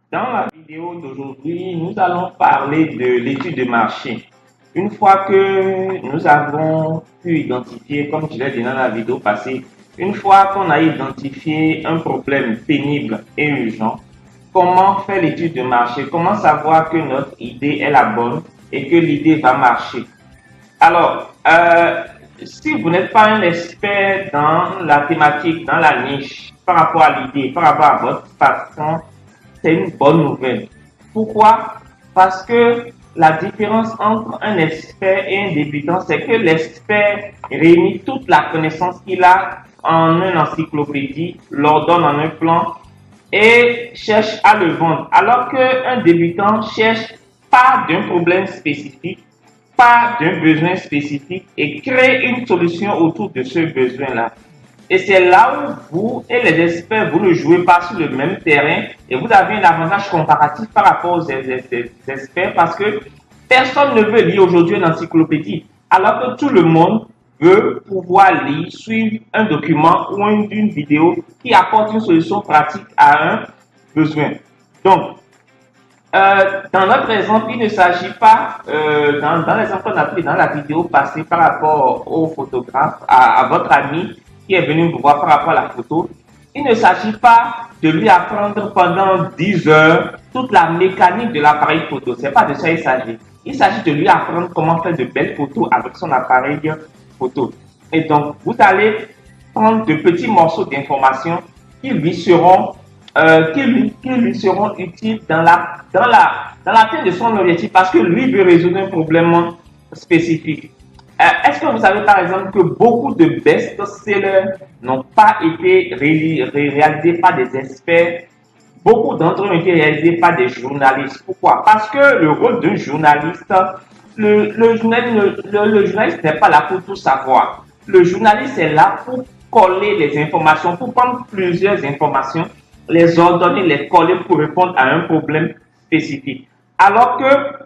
Dans la vidéo d'aujourd'hui, nous allons parler de l'étude de marché. Une fois que nous avons pu identifier, comme je l'ai dit dans la vidéo passée, une fois qu'on a identifié un problème pénible et urgent, comment faire l'étude de marché? Comment savoir que notre idée est la bonne et que l'idée va marcher? Alors, si vous n'êtes pas un expert dans la thématique, dans la niche, par rapport à l'idée, par rapport à votre patron, c'est une bonne nouvelle. Pourquoi? Parce que la différence entre un expert et un débutant, c'est que l'expert réunit toute la connaissance qu'il a en une encyclopédie, l'ordonne en un plan et cherche à le vendre. Alors qu'un débutant cherche pas d'un problème spécifique, pas d'un besoin spécifique et crée une solution autour de ce besoin-là. Et c'est là où vous et les experts, vous ne jouez pas sur le même terrain et vous avez un avantage comparatif par rapport aux experts parce que personne ne veut lire aujourd'hui une encyclopédie alors que tout le monde veut pouvoir lire, suivre un document ou une vidéo qui apporte une solution pratique à un besoin. Donc, dans notre exemple, il ne s'agit pas, dans l'exemple qu'on a pris dans la vidéo passée par rapport au photographe, à votre ami qui est venu vous voir par rapport à la photo, il ne s'agit pas de lui apprendre pendant 10 heures toute la mécanique de l'appareil photo. C'est pas de ça il s'agit. Il s'agit de lui apprendre comment faire de belles photos avec son appareil photo. Et donc, vous allez prendre de petits morceaux d'informations qui lui seront utiles dans l'atteinte de son objectif parce que lui veut résoudre un problème spécifique. Est-ce que vous savez par exemple que beaucoup de best-sellers n'ont pas été réalisés par des experts? Beaucoup d'entre eux ont été réalisés par des journalistes. Pourquoi? Parce que le rôle d'un journaliste, le journaliste n'est pas là pour tout savoir. Le journaliste est là pour coller les informations, pour prendre plusieurs informations, les ordonner, les coller pour répondre à un problème spécifique. Alors que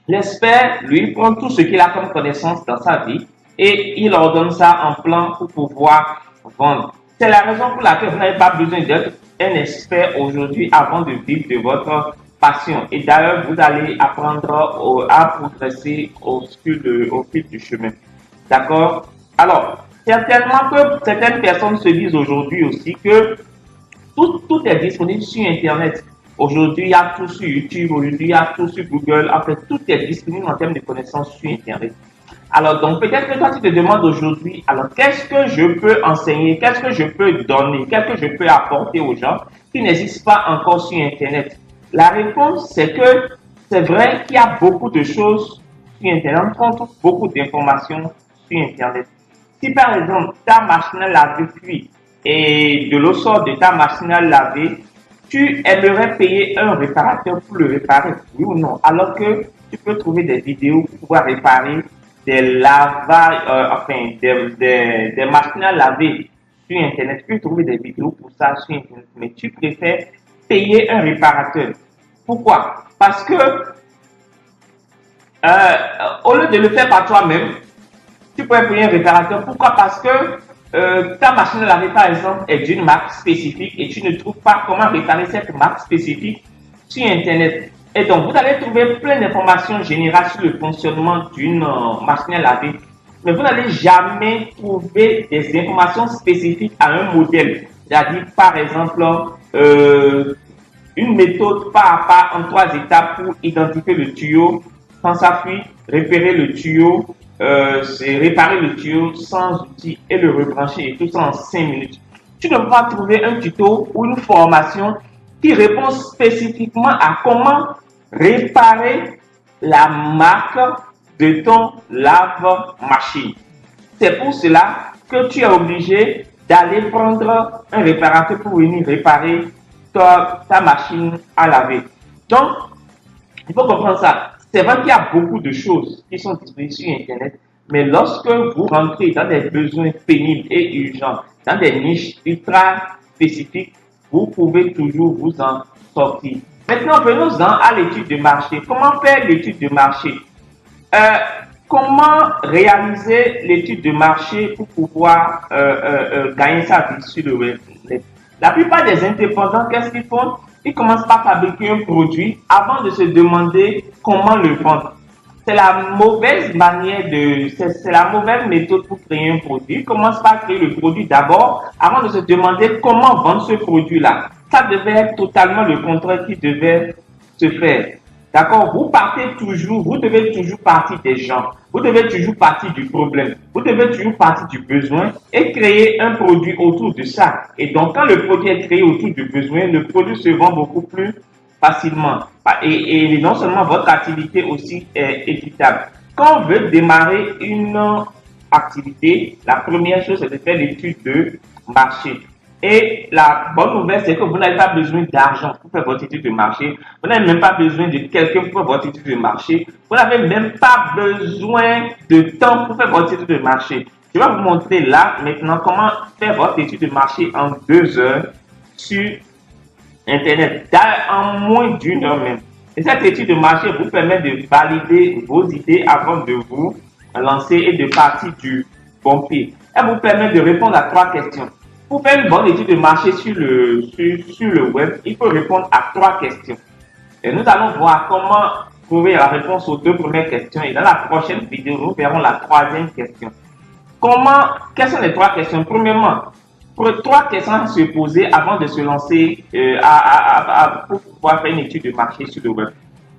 l'expert, lui, prend tout ce qu'il a comme connaissance dans sa vie et il ordonne ça en plan pour pouvoir vendre. C'est la raison pour laquelle vous n'avez pas besoin d'être un expert aujourd'hui avant de vivre de votre passion. Et d'ailleurs, vous allez apprendre à progresser au fil du chemin. D'accord? Alors, certainement que certaines personnes se disent aujourd'hui aussi que tout est disponible sur Internet. Aujourd'hui, il y a tout sur YouTube, aujourd'hui, il y a tout sur Google. En fait, tout est disponible en termes de connaissances sur Internet. Alors, donc, peut-être que toi, tu te demandes aujourd'hui, alors, qu'est-ce que je peux enseigner, qu'est-ce que je peux donner, qu'est-ce que je peux apporter aux gens qui n'existent pas encore sur Internet? La réponse, c'est que c'est vrai qu'il y a beaucoup de choses sur Internet. On trouve beaucoup d'informations sur Internet. Si, par exemple, ta machine à laver cuit et de l'eau sort de ta machine à laver, tu aimerais payer un réparateur pour le réparer, oui ou non? Alors que tu peux trouver des vidéos pour pouvoir réparer des lavages, des machines à laver sur Internet. Tu peux trouver des vidéos pour ça sur Internet, mais tu préfères payer un réparateur. Pourquoi? Parce que au lieu de le faire par toi-même, tu peux payer un réparateur. Pourquoi? Parce que ta machine à laver, par exemple, est d'une marque spécifique et tu ne trouves pas comment réparer cette marque spécifique sur Internet. Et donc, vous allez trouver plein d'informations générales sur le fonctionnement d'une machine à laver. Mais vous n'allez jamais trouver des informations spécifiques à un modèle. C'est-à-dire, par exemple, une méthode pas à pas en 3 étapes pour identifier le tuyau quand ça fuit, repérer le tuyau, c'est réparer le tuyau sans outils et le rebrancher et tout ça en 5 minutes. Tu ne peux pas trouver un tuto ou une formation qui répond spécifiquement à comment réparer la marque de ton lave-machine. C'est pour cela que tu es obligé d'aller prendre un réparateur pour venir réparer ta machine à laver. Donc, il faut comprendre ça. C'est vrai qu'il y a beaucoup de choses qui sont disponibles sur Internet, mais lorsque vous rentrez dans des besoins pénibles et urgents, dans des niches ultra spécifiques, vous pouvez toujours vous en sortir. Maintenant, venons-en à l'étude de marché. Comment faire l'étude de marché? Comment réaliser l'étude de marché pour pouvoir gagner sa vie sur le web? La plupart des indépendants, qu'est-ce qu'ils font? il commence par fabriquer un produit avant de se demander comment le vendre. C'est la mauvaise manière c'est la mauvaise méthode pour créer un produit. Il commence par créer le produit d'abord avant de se demander comment vendre ce produit-là. Ça devait être totalement le contraire qui devait se faire. D'accord? Vous devez toujours partir des gens. Vous devez toujours partir du problème. Vous devez toujours partir du besoin et créer un produit autour de ça. Et donc, quand le produit est créé autour du besoin, le produit se vend beaucoup plus facilement. Et non seulement votre activité aussi est équitable. Quand on veut démarrer une activité, la première chose, c'est de faire l'étude de marché. Et la bonne nouvelle, c'est que vous n'avez pas besoin d'argent pour faire votre étude de marché. Vous n'avez même pas besoin de quelqu'un pour faire votre étude de marché. Vous n'avez même pas besoin de temps pour faire votre étude de marché. Je vais vous montrer là, maintenant, comment faire votre étude de marché en 2 heures sur Internet, en moins d'1 heure même. Et cette étude de marché vous permet de valider vos idées avant de vous lancer et de partir du bon pied. Elle vous permet de répondre à 3 questions. Pour faire une bonne étude de marché sur le web, il faut répondre à 3 questions. Et nous allons voir comment trouver la réponse aux 2 premières questions. Et dans la prochaine vidéo, nous verrons la 3e question. Quelles sont les 3 questions? Premièrement, 3 questions à se poser avant de se lancer pour pouvoir faire une étude de marché sur le web.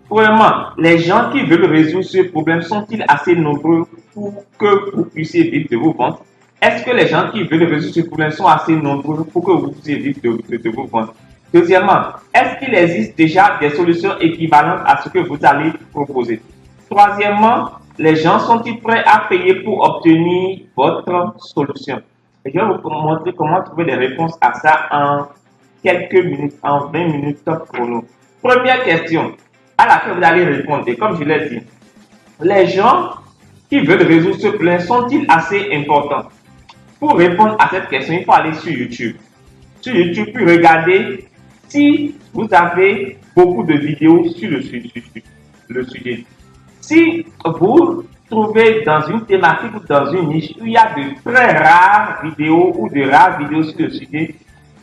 Premièrement, les gens qui veulent résoudre ce problème sont-ils assez nombreux pour que vous puissiez vivre de vos ventes? Est-ce que les gens qui veulent résoudre ce problème sont assez nombreux pour que vous puissiez vivre de vos ventes? Deuxièmement, est-ce qu'il existe déjà des solutions équivalentes à ce que vous allez proposer? Troisièmement, les gens sont-ils prêts à payer pour obtenir votre solution? Et je vais vous montrer comment trouver des réponses à ça en quelques minutes, en 20 minutes chrono. Première question à laquelle vous allez répondre, et comme je l'ai dit, les gens qui veulent résoudre ce problème sont-ils assez importants? Pour répondre à cette question, il faut aller sur YouTube. Sur YouTube, puis regarder si vous avez beaucoup de vidéos sur le sujet. Si vous trouvez dans une thématique ou dans une niche où il y a de très rares vidéos ou de rares vidéos sur le sujet,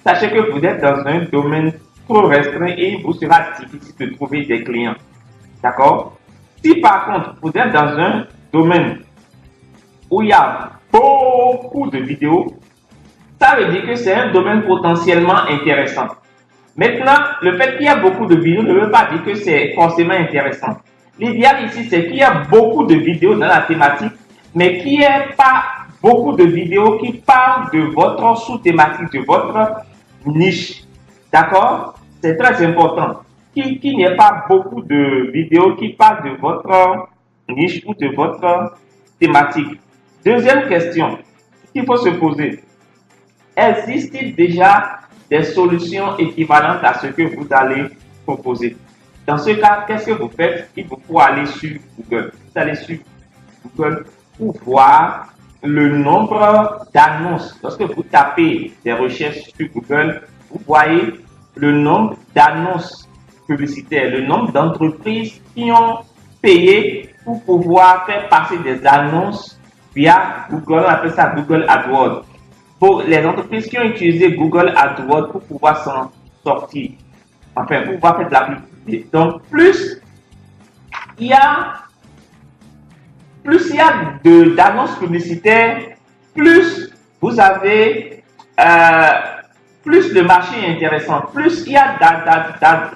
sachez que vous êtes dans un domaine trop restreint et il vous sera difficile de trouver des clients. D'accord? Si par contre, vous êtes dans un domaine où il y a beaucoup de vidéos, ça veut dire que c'est un domaine potentiellement intéressant. Maintenant, le fait qu'il y a beaucoup de vidéos ne veut pas dire que c'est forcément intéressant. L'idéal ici, c'est qu'il y a beaucoup de vidéos dans la thématique, mais qu'il n'y ait pas beaucoup de vidéos qui parlent de votre sous-thématique, de votre niche. D'accord? C'est très important. Qu'il n'y ait pas beaucoup de vidéos qui parlent de votre niche ou de votre thématique. Deuxième question qu'il faut se poser. Existe-t-il déjà des solutions équivalentes à ce que vous allez proposer? Dans ce cas, qu'est-ce que vous faites? Il vous faut aller sur Google. Vous allez sur Google pour voir le nombre d'annonces. Lorsque vous tapez des recherches sur Google, vous voyez le nombre d'annonces publicitaires, le nombre d'entreprises qui ont payé pour pouvoir faire passer des annonces via Google. On appelle ça Google AdWords. Pour les entreprises qui ont utilisé Google AdWords pour pouvoir s'en sortir, enfin, pour pouvoir faire de la publicité. Donc, plus il y a d'annonces publicitaires, plus vous avez, plus le marché est intéressant, plus il y a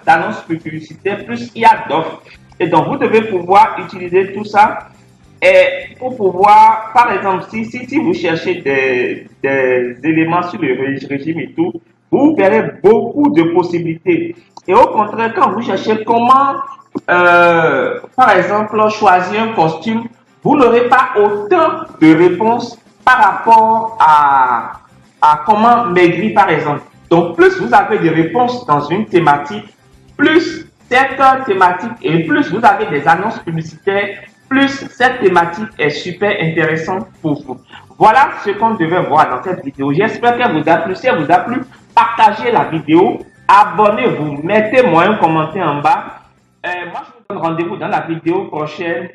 d'annonces publicitaires, plus il y a d'offres. Et donc, vous devez pouvoir utiliser tout ça et pour pouvoir, par exemple, si vous cherchez des éléments sur le régime et tout, vous verrez beaucoup de possibilités. Et au contraire, quand vous cherchez comment, par exemple, choisir un costume, vous n'aurez pas autant de réponses par rapport à comment maigrir, par exemple. Donc, plus vous avez des réponses dans une thématique, plus cette thématique et plus vous avez des annonces publicitaires, plus cette thématique est super intéressante pour vous. Voilà ce qu'on devait voir dans cette vidéo. J'espère qu'elle vous a plu. Si elle vous a plu, partagez la vidéo, abonnez-vous, mettez-moi un commentaire en bas. Moi, je vous donne rendez-vous dans la vidéo prochaine